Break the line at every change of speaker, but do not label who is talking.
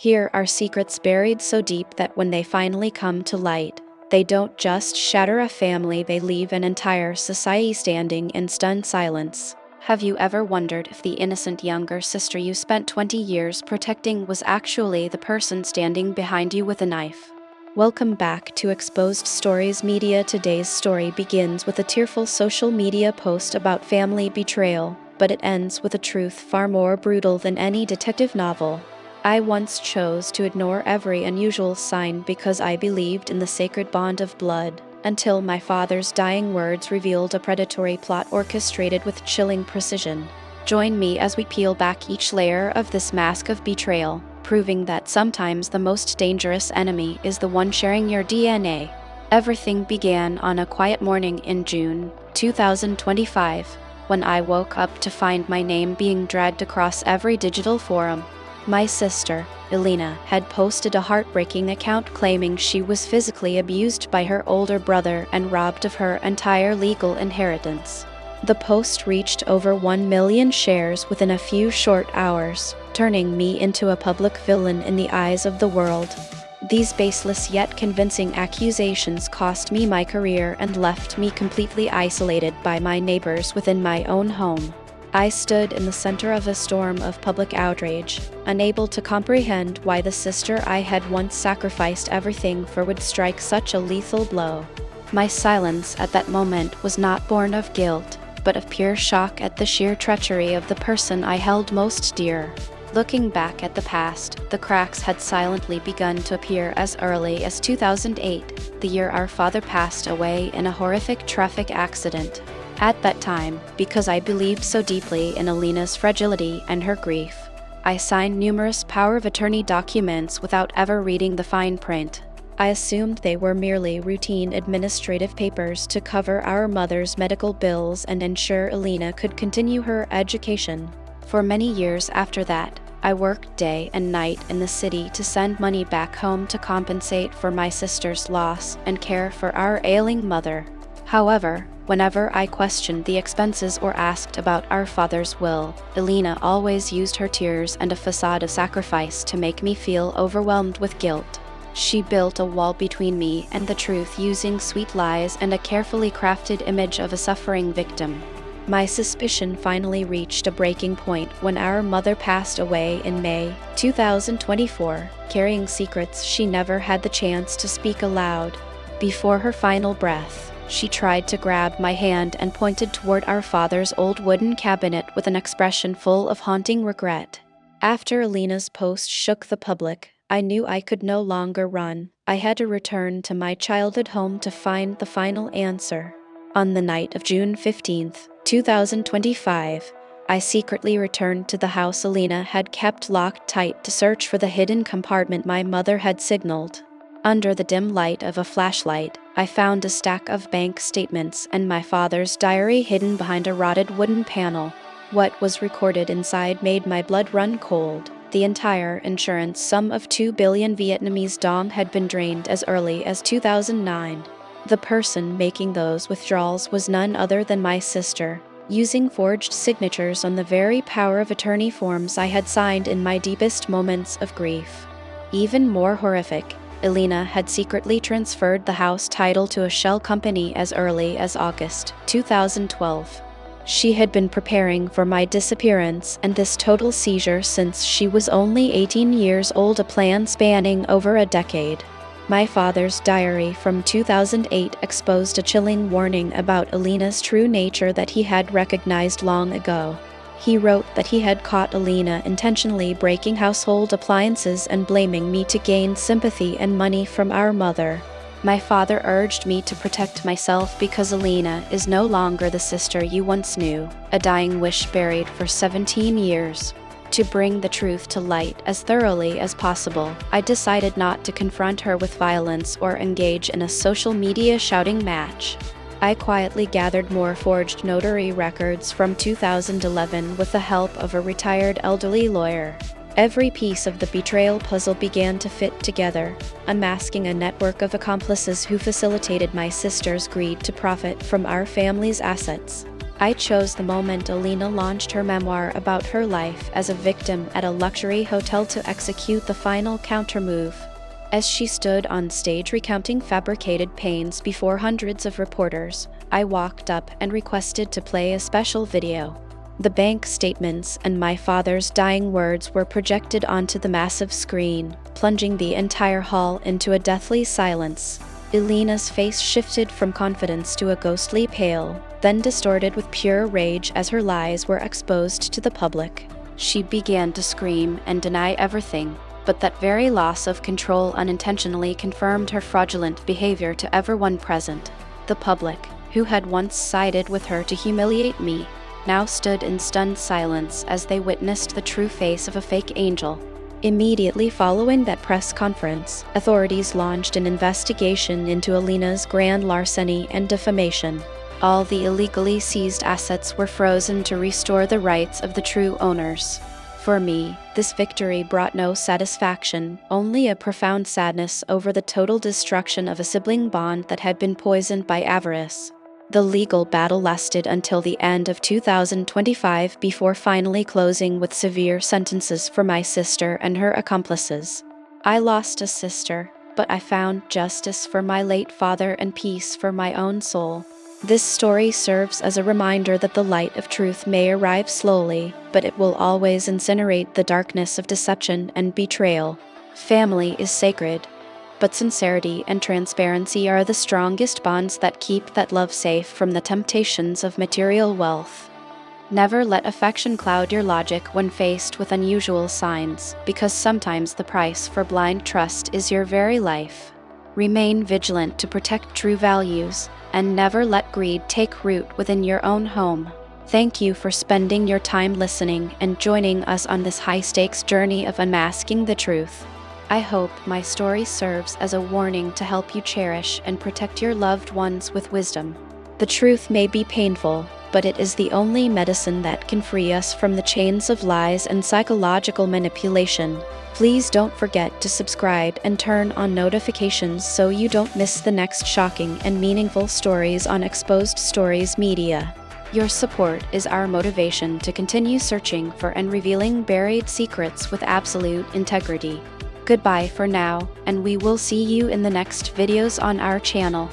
Here are secrets buried so deep that when they finally come to light, they don't just shatter a family, they leave an entire society standing in stunned silence. Have you ever wondered if the innocent younger sister you spent 20 years protecting was actually the person standing behind you with a knife? Welcome back to Exposed Stories Media. Today's story begins with a tearful social media post about family betrayal, but it ends with a truth far more brutal than any detective novel. I once chose to ignore every unusual sign because I believed in the sacred bond of blood, until my father's dying words revealed a predatory plot orchestrated with chilling precision. Join me as we peel back each layer of this mask of betrayal, proving that sometimes the most dangerous enemy is the one sharing your DNA. Everything began on a quiet morning in June 2025, when I woke up to find my name being dragged across every digital forum. My sister, Elena, had posted a heartbreaking account claiming she was physically abused by her older brother and robbed of her entire legal inheritance. The post reached over 1 million shares within a few short hours, turning me into a public villain in the eyes of the world. These baseless yet convincing accusations cost me my career and left me completely isolated by my neighbors within my own home. I stood in the center of a storm of public outrage, unable to comprehend why the sister I had once sacrificed everything for would strike such a lethal blow. My silence at that moment was not born of guilt, but of pure shock at the sheer treachery of the person I held most dear. Looking back at the past, the cracks had silently begun to appear as early as 2008, the year our father passed away in a horrific traffic accident. At that time, because I believed so deeply in Elena's fragility and her grief, I signed numerous power of attorney documents without ever reading the fine print. I assumed they were merely routine administrative papers to cover our mother's medical bills and ensure Elena could continue her education. For many years after that, I worked day and night in the city to send money back home to compensate for my sister's loss and care for our ailing mother. However, whenever I questioned the expenses or asked about our father's will, Elena always used her tears and a facade of sacrifice to make me feel overwhelmed with guilt. She built a wall between me and the truth using sweet lies and a carefully crafted image of a suffering victim. My suspicion finally reached a breaking point when our mother passed away in May 2024, carrying secrets she never had the chance to speak aloud. Before her final breath, she tried to grab my hand and pointed toward our father's old wooden cabinet with an expression full of haunting regret. After Elena's post shook the public, I knew I could no longer run. I had to return to my childhood home to find the final answer. On the night of June 15th, 2025, I secretly returned to the house Elena had kept locked tight to search for the hidden compartment my mother had signaled. Under the dim light of a flashlight, I found a stack of bank statements and my father's diary hidden behind a rotted wooden panel. What was recorded inside made my blood run cold. The entire insurance sum of 2 billion Vietnamese dong had been drained as early as 2009. The person making those withdrawals was none other than my sister, using forged signatures on the very power of attorney forms I had signed in my deepest moments of grief. Even more horrific, Elena had secretly transferred the house title to a shell company as early as August 2012. She had been preparing for my disappearance and this total seizure since she was only 18 years old, a plan spanning over a decade. My father's diary from 2008 exposed a chilling warning about Elena's true nature that he had recognized long ago. He wrote that he had caught Elena intentionally breaking household appliances and blaming me to gain sympathy and money from our mother. My father urged me to protect myself because Elena is no longer the sister you once knew, a dying wish buried for 17 years. To bring the truth to light as thoroughly as possible, I decided not to confront her with violence or engage in a social media shouting match. I quietly gathered more forged notary records from 2011 with the help of a retired elderly lawyer. Every piece of the betrayal puzzle began to fit together, unmasking a network of accomplices who facilitated my sister's greed to profit from our family's assets. I chose the moment Alina launched her memoir about her life as a victim at a luxury hotel to execute the final countermove. As she stood on stage recounting fabricated pains before hundreds of reporters, I walked up and requested to play a special video. The bank statements and my father's dying words were projected onto the massive screen, plunging the entire hall into a deathly silence. Alina's face shifted from confidence to a ghostly pale, then distorted with pure rage as her lies were exposed to the public. She began to scream and deny everything, but that very loss of control unintentionally confirmed her fraudulent behavior to everyone present. The public, who had once sided with her to humiliate me, now stood in stunned silence as they witnessed the true face of a fake angel. Immediately following that press conference, authorities launched an investigation into Alina's grand larceny and defamation. All the illegally seized assets were frozen to restore the rights of the true owners. For me, this victory brought no satisfaction, only a profound sadness over the total destruction of a sibling bond that had been poisoned by avarice. The legal battle lasted until the end of 2025 before finally closing with severe sentences for my sister and her accomplices. I lost a sister, but I found justice for my late father and peace for my own soul. This story serves as a reminder that the light of truth may arrive slowly, but it will always incinerate the darkness of deception and betrayal. Family is sacred, but sincerity and transparency are the strongest bonds that keep that love safe from the temptations of material wealth. Never let affection cloud your logic when faced with unusual signs, because sometimes the price for blind trust is your very life. Remain vigilant to protect true values, and never let greed take root within your own home. Thank you for spending your time listening and joining us on this high-stakes journey of unmasking the truth. I hope my story serves as a warning to help you cherish and protect your loved ones with wisdom. The truth may be painful, but it is the only medicine that can free us from the chains of lies and psychological manipulation. Please don't forget to subscribe and turn on notifications so you don't miss the next shocking and meaningful stories on Exposed Stories Media. Your support is our motivation to continue searching for and revealing buried secrets with absolute integrity. Goodbye for now, and we will see you in the next videos on our channel.